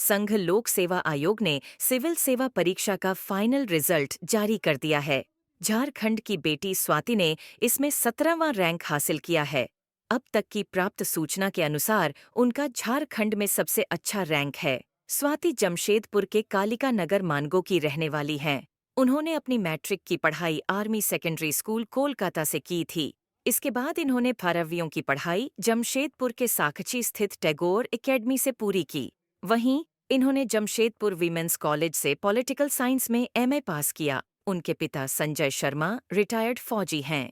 संघ लोक सेवा आयोग ने सिविल सेवा परीक्षा का फाइनल रिजल्ट जारी कर दिया है। झारखंड की बेटी स्वाति ने इसमें 17वां रैंक हासिल किया है। अब तक की प्राप्त सूचना के अनुसार उनका झारखंड में सबसे अच्छा रैंक है। स्वाति जमशेदपुर के कालिका नगर मानगो की रहने वाली हैं। उन्होंने अपनी मैट्रिक की पढ़ाई आर्मी सेकेंडरी स्कूल कोलकाता से की थी। इसके बाद इन्होंने 12वीं की पढ़ाई जमशेदपुर के साकची स्थित टैगोर एकेडमी से पूरी की। वहीं इन्होंने जमशेदपुर वीमेंस कॉलेज से पॉलिटिकल साइंस में एमए पास किया। उनके पिता संजय शर्मा रिटायर्ड फौजी हैं।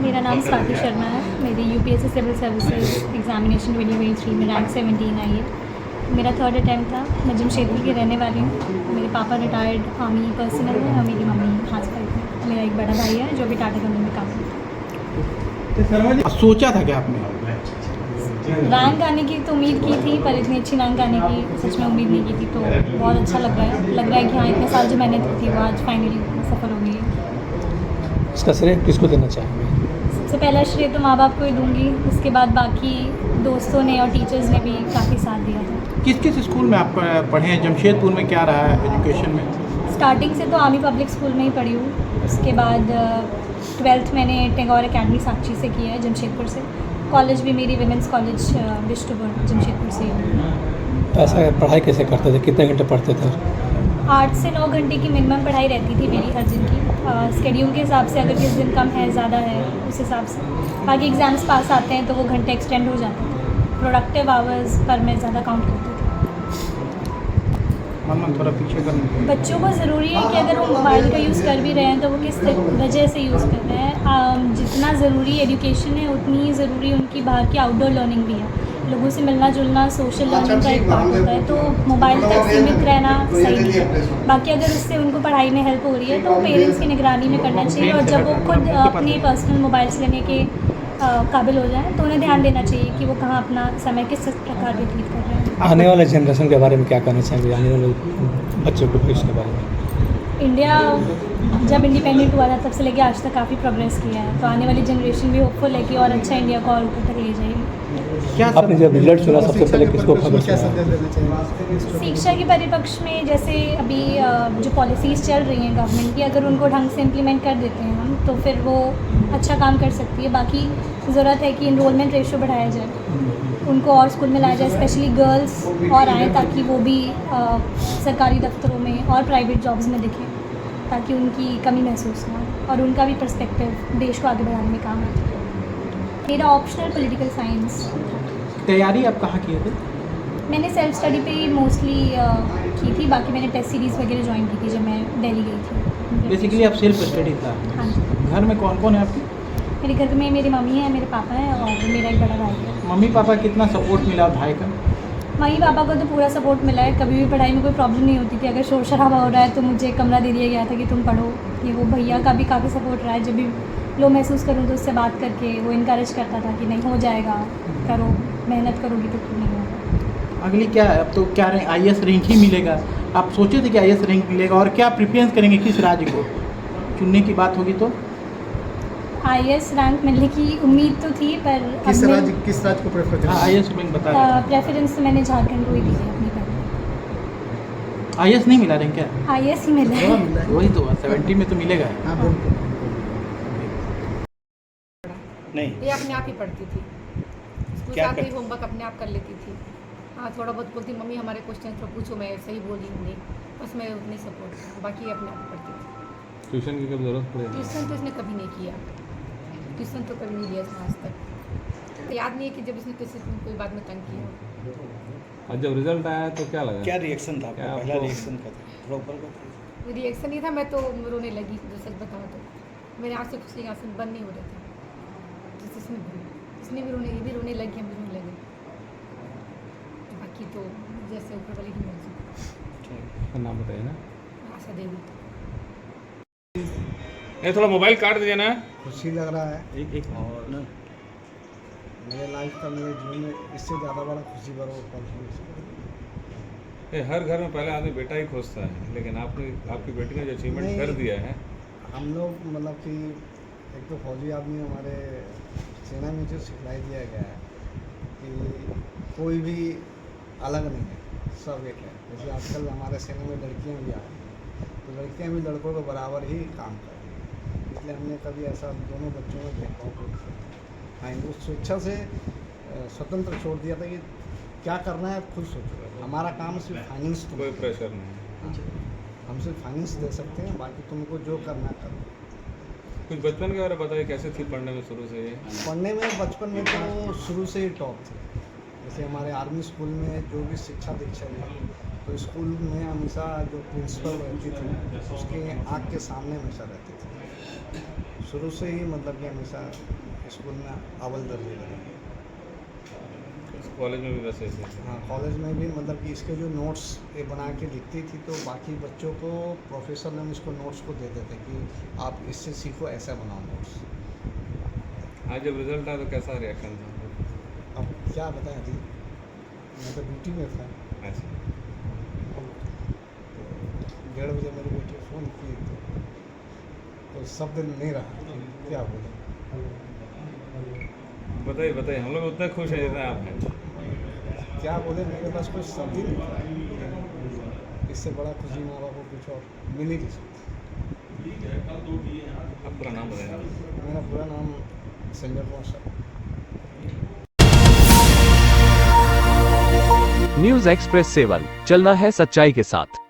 मेरा नाम स्वाति शर्मा है। मेरी यूपीएससी सिविल सर्विसेज एग्जामिनेशन 2023 में रैंक 17 आई है। मेरा थर्ड अटैम्प्ट था। मैं जमशेदपुर की रहने वाली हूँ। मेरे पापा रिटायर्ड आर्मी पर्सनल हैं और मेरी मम्मी हाउस वाइफ है। मेरा एक बड़ा भाई है जो भी टाटा कंपनी में काम करता है। सोचा था क्या आपने? रैंक आने की तो उम्मीद की थी, पर इतनी अच्छी रैंक आने की सच में उम्मीद नहीं की थी। तो बहुत अच्छा लग रहा है कि हाँ, इतने साल जो मेहनत की थी वो आज फाइनली सफल हो गई है। इसका श्रेय किसको देना चाहेंगे? सबसे पहला श्रेय तो माँ बाप को ही दूंगी। उसके बाद बाकी दोस्तों ने और टीचर्स ने भी काफ़ी साथ दिया था। किस किस स्कूल में आप पढ़े हैं? जमशेदपुर में क्या रहा है एजुकेशन में? स्टार्टिंग से तो आर्मी पब्लिक स्कूल में ही पढ़ी हूँ। उसके बाद 12th मैंने टैगोर एकेडमी साकची से किया है, जमशेदपुर से। कॉलेज भी मेरी विमेंस कॉलेज बिष्टुपुर जमशेदपुर से ही। ऐसा पढ़ाई कैसे करते थे? कितने घंटे पढ़ते थे? 8 से 9 घंटे की मिनिमम पढ़ाई रहती थी मेरी हर दिन की। स्केड्यूल के हिसाब से, अगर किस दिन कम है ज़्यादा है उस हिसाब से। बाकी एग्ज़ाम्स पास आते हैं तो वो घंटे एक्सटेंड हो जाते थे। प्रोडक्टिव आवर्स पर मैं ज़्यादा काउंट करती थी। थोड़ा पीछे करना। बच्चों को ज़रूरी है कि अगर वो मोबाइल का यूज़ कर भी रहे हैं तो वो किस वजह से यूज़ कर रहे हैं। जितना ज़रूरी एजुकेशन है उतनी ही ज़रूरी उनकी बाहर की आउटडोर लर्निंग भी है। लोगों से मिलना जुलना सोशल लर्निंग का एक पार्ट होता है। तो मोबाइल तक सीमित रहना सही नहीं है। बाकी अगर उससे उनको पढ़ाई में हेल्प हो रही है तो पेरेंट्स की निगरानी में करना चाहिए। और जब वो खुद अपने पर्सनल मोबाइल्स लेने के काबिल हो जाएं तो उन्हें ध्यान देना चाहिए कि वो कहाँ अपना समय किस प्रकार व्यतीत कर रहे हैं। आने वाले जनरेशन के बारे में क्या कहना चाहेंगे? आने वाले बच्चों के भविष्य के बारे में? इंडिया जब इंडिपेंडेंट हुआ था तब से लेकर आज तक काफ़ी प्रोग्रेस किया है। तो आने वाली जनरेशन भी होपफुल है कि और अच्छा इंडिया को और ऊपर तक ले जाएगी। क्या आपने जब रिजल्ट सुना सबसे पहले किसको खबर सुना? शिक्षा के परिपक्ष में जैसे अभी जो पॉलिसीज़ चल रही हैं गवर्नमेंट की, अगर उनको ढंग से इम्प्लीमेंट कर देते हैं हम तो फिर वो अच्छा काम कर सकती है। बाकी ज़रूरत है कि इनरोलमेंट रेशो बढ़ाया जाए, उनको और स्कूल में लाया जाए, स्पेशली गर्ल्स और आएँ ताकि वो भी सरकारी दफ्तरों में और प्राइवेट जॉब्स में दिखें, ताकि उनकी कमी महसूस ना हो और उनका भी पर्सपेक्टिव देश को आगे बढ़ाने में काम आए। मेरा ऑप्शनल पॉलिटिकल साइंस। तैयारी आप कहाँ किए थे? मैंने सेल्फ स्टडी पे मोस्टली की थी। बाकी मैंने टेस्ट सीरीज़ वगैरह ज्वाइन की थी जब मैं दिल्ली गई थी। बेसिकली आप सेल्फ स्टडी था? हाँ जी। घर में कौन कौन है आपके? मेरे घर में मेरी मम्मी है, मेरे पापा हैं और मेरा एक बड़ा भाई है। मम्मी पापा कितना सपोर्ट मिला भाई का? मम्मी पापा को तो पूरा सपोर्ट मिला है। कभी भी पढ़ाई में कोई प्रॉब्लम नहीं होती थी। अगर शोर शराबा हो रहा है तो मुझे कमरा दे दिया गया था कि तुम पढ़ो। कि वो भैया का भी काफ़ी सपोर्ट रहा है। जब भी लो महसूस करूँ तो उससे बात करके वो इनकरेज करता था कि नहीं हो जाएगा, करो, मेहनत करोगी तो क्यों नहीं होगा। अगली क्या है? अब तो क्या रैंक? IAS रैंक ही मिलेगा। आप सोचे थे कि IAS रैंक मिलेगा और क्या प्रिफरेंस करेंगे? किस राज्य को चुनने की बात होगी तो? IAS रैंक मिलने की उम्मीद तो थी, पर किस राज्य को प्रेफर करें? IAS रैंक बता रहे थे। प्रेफरेंस तो मैंने झारखंड को ही दी है अपनी पहले। IAS नहीं मिला रैंक क्या? IAS ही मिला है। वही तो 70 में तो मिलेगा। हाँ बिल्कुल। नहीं ये अपने आप ही पढ़ती थी। स्कूल से आते ही होमवर्क अपने आप कर लेती थी। हाँ, थोड़ा बहुत बोलती मम्मी हमारे क्वेश्चन तो पूछो, मैं सही बोल रही हूँ, बस मैं उतनी सपोर्ट, बाकी ये अपने आप ही पढ़ती थी। ट्यूशन की कब जरूरत पड़ेगी? ट्यूशन तो इसने कभी नहीं किया। ट्यूशन तो कभी नहीं लिया इसने आज तक। तो याद नहीं है कि जब इसने किसी कोई बात में तंग किया हो। और जब रिजल्ट आया तो क्या लगा? क्या रिएक्शन था आपका? क्या पहला आपको- रिएक्शन का था? थोड़ा ऊपर का। रिएक्शन ही था, मैं तो रोने लगी। जो सच बताओ तो मेरे आँख से खुशी आंसू बंद नहीं हो रहे थे। इसने भी रोने, ये भी रोने लगी, हम भी रोने लगे। बाकी तो जैसे ऊपर वाले की मर्जी। आपका नाम बताइए ना। आशा देवी। ये थोड़ा मोबाइल काट दीजिए ना। खुशी लग रहा है एक और ना मेरे लाइफ का, मेरे जीवन में इससे ज़्यादा बड़ा खुशी का वो पल नहीं हो सकता। ये हर घर में पहले आदमी बेटा ही खोजता है, लेकिन आपकी बेटी ने जो अचीवमेंट नहीं। कर दिया है। हम लोग मतलब कि एक तो फौजी आदमी, हमारे सेना में जो सिखलाई दिया गया है कि कोई भी अलग नहीं है, सब एक है। जैसे आजकल हमारे सेना में लड़कियां भी आ रही हैं, तो लड़कियां भी लड़कों के बराबर ही काम कर रही हैं, इसलिए हमने कभी ऐसा दोनों बच्चों में भेदभाव को हाँ वो स्वेच्छा से स्वतंत्र छोड़ दिया था कि क्या करना है खुद सोचो। हमारा काम सिर्फ फाइनेंस, कोई प्रेशर नहीं। हम सिर्फ फाइनेंस दे सकते हैं, बाकी तुमको जो करना है करो। कुछ बचपन के बारे में बताइए, कैसे थी पढ़ने में शुरू से ये? पढ़ने में बचपन में तो शुरू से ही टॉप थे। जैसे हमारे आर्मी स्कूल में जो भी शिक्षा दीक्षा हुई, तो स्कूल में हमेशा जो प्रिंसिपल रहती थी उसके आँख के सामने हमेशा रहती थी। शुरू से ही मतलब कि हमेशा स्कूल में अव्वल दर्जे रही। कॉलेज में भी वैसे ही थे? हाँ, कॉलेज में भी मतलब कि इसके जो नोट्स ये बना के लिखती थी, तो बाकी बच्चों को प्रोफेसर ने इसको नोट्स को देते थे कि आप इससे सीखो, ऐसा बनाओ नोट्स। आज जब रिजल्ट आया तो कैसा रिएक्शन था? अब क्या बताएं अभी, मैं तो ड्यूटी में था। अच्छा, तो 1:30 बजे मेरी बेटी फ़ोन की तो शब्द नहीं रहा कि क्या बोले। बताइए, हम लोग उतना खुश हैं जितना आप हैं। क्या बोले, मेरे पास कुछ शब्द ही नहीं था। इससे बड़ा खुशी माँ बाप को कुछ और मिल ही नहीं सकती। आप पूरा नाम बताएं। मेरा पूरा नाम Sanjay Kumar Sharma. News express seven, चलना है सच्चाई के साथ।